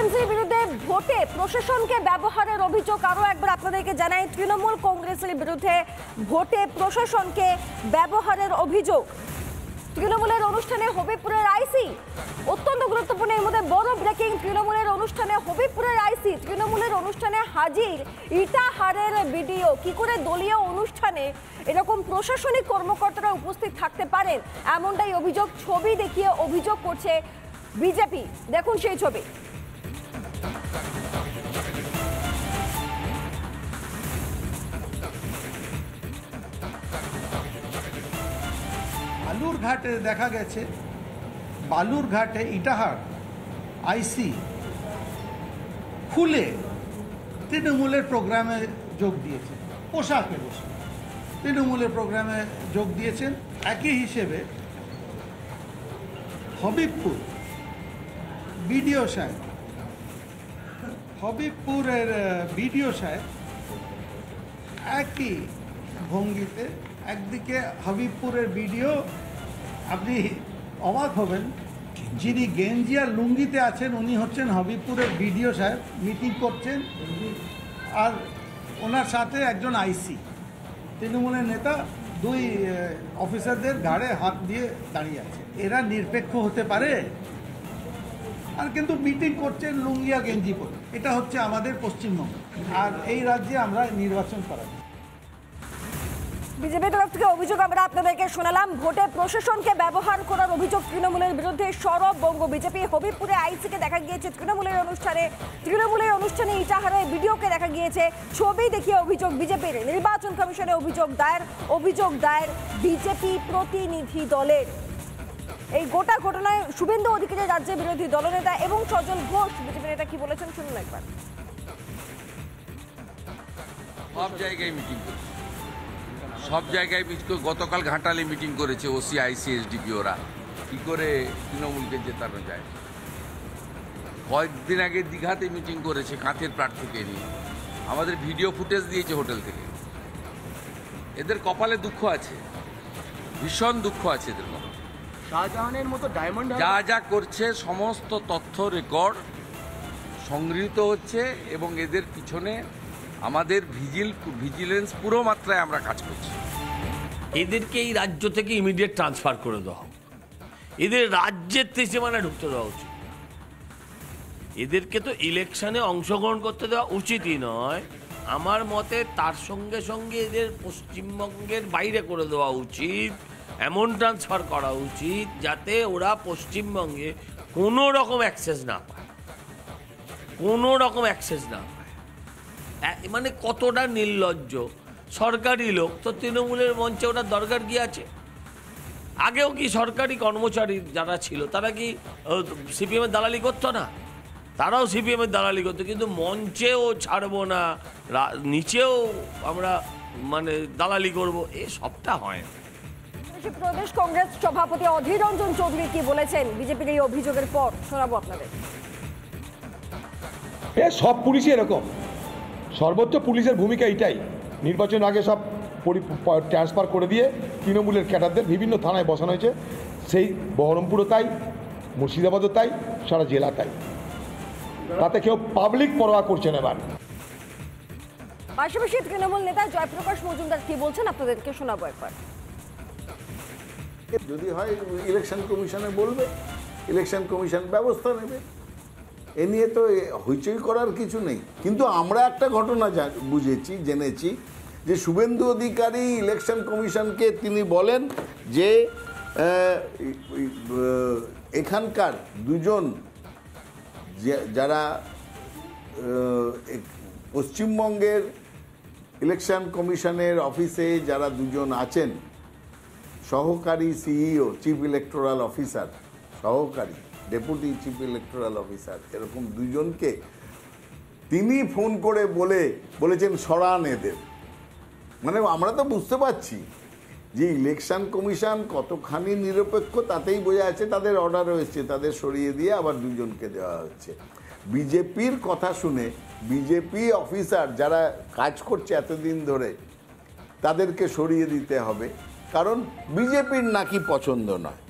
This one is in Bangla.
টিএমসির বিরুদ্ধে ভোটে প্রশাসনকে ব্যবহারের অভিযোগ আরো একবার আপনাদেরকে জানাই। তৃণমূল কংগ্রেসের বিরুদ্ধে ভোটে প্রশাসনকে ব্যবহারের অভিযোগ। তৃণমূলের অনুষ্ঠানে হবিপুরের আইসি, অত্যন্ত গুরুত্বপূর্ণ এর মধ্যে বড় ব্রেকিং। তৃণমূলের অনুষ্ঠানে হবিপুরের আইসি তৃণমূলের অনুষ্ঠানে হাজির, ইটাহারের ভিডিও। কি করে দলীয় অনুষ্ঠানে এরকম প্রশাসনিক কর্মকর্তারা উপস্থিত থাকতে পারেন, এমনটাই অভিযোগ। ছবি দেখিয়ে অভিযোগ করছে বিজেপি। দেখুন সেই ছবি। বালুরঘাটে দেখা গেছে, বালুরঘাটে ইটাহার আইসি খুলে তৃণমূলের প্রোগ্রামে যোগ দিয়েছেন, পোশাকে বসে তৃণমূলের প্রোগ্রামে যোগ দিয়েছেন। একই হিসেবে হবিবপুর বিডিও সাহেব, হবিবপুরের বিডিও সাহেব একই ভঙ্গিতে, একদিকে হবিবপুরের বিডিও, আপনি অবাক হবেন, যিনি গেঞ্জি আর লুঙ্গিতে আছেন উনি হচ্ছেন হবিবপুরের বিডিও সাহেব, মিটিং করছেন, আর ওনার সাথে একজন আইসি তৃণমূলের নেতা, দুই অফিসারদের ঘাড়ে হাত দিয়ে দাঁড়িয়ে আছে। এরা নিরপেক্ষ হতে পারে? আর কিন্তু মিটিং করছেন লুঙ্গি আর গেঞ্জি পরে। এটা হচ্ছে আমাদের পশ্চিমবঙ্গ, আর এই রাজ্যে আমরা নির্বাচন করাচ্ছি। বিজেপির তরফ থেকে অভিযোগ আমরা আপনাদেরকে শোনালাম। ভোটে প্রশাসনকে ব্যবহার করার অভিযোগ তৃণমূলের বিরুদ্ধে। সরব বঙ্গ বিজেপি। হবিবপুরে আইসিকে দেখা গিয়েছে তৃণমূলের অনুষ্ঠানে ইটাহারের ভিডিওকে দেখা গিয়েছে। ছবি দেখিয়ে অভিযোগ বিজেপির। নির্বাচন কমিশনে অভিযোগ দায়ের বিজেপি প্রতিনিধি দলের। এই গোটা ঘটনায় শুভেন্দু অধিকারী রাজ্যের বিরোধী দলনেতা এবং সজল ঘোষ বিজেপি নেতা কি বলেছেন শুনুন একবার। সব জায়গায় মিটিং করছে, সব জায়গায় গতকাল ঘাটালে মিটিং করেছে ওসি, আইসি, এসডিপি। ওরা কি করে তৃণমূলকে জেতানো যায়? কয়েকদিন আগে দীঘাতে মিটিং করেছে কাঁথের প্রার্থীকে নিয়ে, আমাদের ভিডিও ফুটেজ দিয়েছে হোটেল থেকে। এদের কপালে দুঃখ আছে, ভীষণ দুঃখ আছে এদের কপালে। শাহজাহানের মতো ডায়মন্ড যা যা করছে সমস্ত তথ্য রেকর্ড সংগৃহীত হচ্ছে, এবং এদের পিছনে আমাদের ভিজিলেন্স পুরো মাত্রায় আমরা কাজ করছি। এদেরকে এই রাজ্য থেকে ইমিডিয়েট ট্রান্সফার করে দেওয়া হোক। এদের রাজ্যের সীমানা ঢুকতে দেওয়া উচিত। এদেরকে তো ইলেকশনে অংশগ্রহণ করতে দেওয়া উচিতই নয়। আমার মতে তার সঙ্গে সঙ্গে এদের পশ্চিমবঙ্গের বাইরে করে দেওয়া উচিত। এমন ট্রান্সফার করা উচিত যাতে ওরা পশ্চিমবঙ্গে কোনো রকম অ্যাক্সেস না পায়, কোনো রকম অ্যাক্সেস না পায়। মানে কতটা নির্লজ্জ! সরকারি লোক তো তৃণমূলের মঞ্চে ওটা দরকার কি আছে? আগেও কি সরকারি কর্মচারী যারা ছিল তারা কি সিপিএমের দালালি করতো না? তারাও সিপিএমের দালালি করতো, কিন্তু মঞ্চেও ছাড়বো না, নিচেও আমরা মানে দালালি করব, এ সবটা হয় না। প্রদেশ কংগ্রেস সভাপতি অধীর রঞ্জন চৌধুরী কি বলেছেন বিজেপির এই অভিযোগের পর শোনাবো আপনাদের। সব পুলিশই এরকম, সর্বোচ্চ পুলিশের ভূমিকা এটাই। নির্বাচন আগে সব ট্রান্সফার করে দিয়ে তৃণমূলের ক্যাডারদের বিভিন্ন থানায় বসানো হয়েছে। সেই বহরমপুরও তাই, মুর্শিদাবাদও তাই, সারা জেলা তাই। তাতে কেউ পাবলিক পরোয়া করছে না। এবার পাশাপাশি তৃণমূল নেতা জয়প্রকাশ মজুমদার কি বলছেন আপনাদেরকে শোনাবো একবার। যদি হয় ইলেকশন কমিশনে বলবে, ইলেকশন কমিশন ব্যবস্থা নেবে। এ নিয়ে তো হইচই করার কিছু নেই। কিন্তু আমরা একটা ঘটনা জেনেছি যে শুভেন্দু অধিকারী ইলেকশন কমিশনকে তিনি বলেন যে এখানকার দুজন যারা পশ্চিমবঙ্গের ইলেকশন কমিশনের অফিসে যারা দুজন আছেন, সহকারী সিইও, চিফ ইলেকটোরাল অফিসার, সহকারী ডেপুটি চিফ ইলেকটোরাল অফিসার, এরকম দুজনকে তিনি ফোন করে বলেছেন সরান এদের। মানে আমরা তো বুঝতে পারছি যে ইলেকশন কমিশন কতখানি নিরপেক্ষ, তাতেই বোঝা যাচ্ছে তাদের অর্ডার হয়েছে, তাদের সরিয়ে দিয়ে আবার দুজনকে দেওয়া হচ্ছে। বিজেপির কথা শুনে বিজেপি অফিসার যারা কাজ করছে এতদিন ধরে তাদেরকে সরিয়ে দিতে হবে, কারণ বিজেপির নাকি পছন্দ নয়।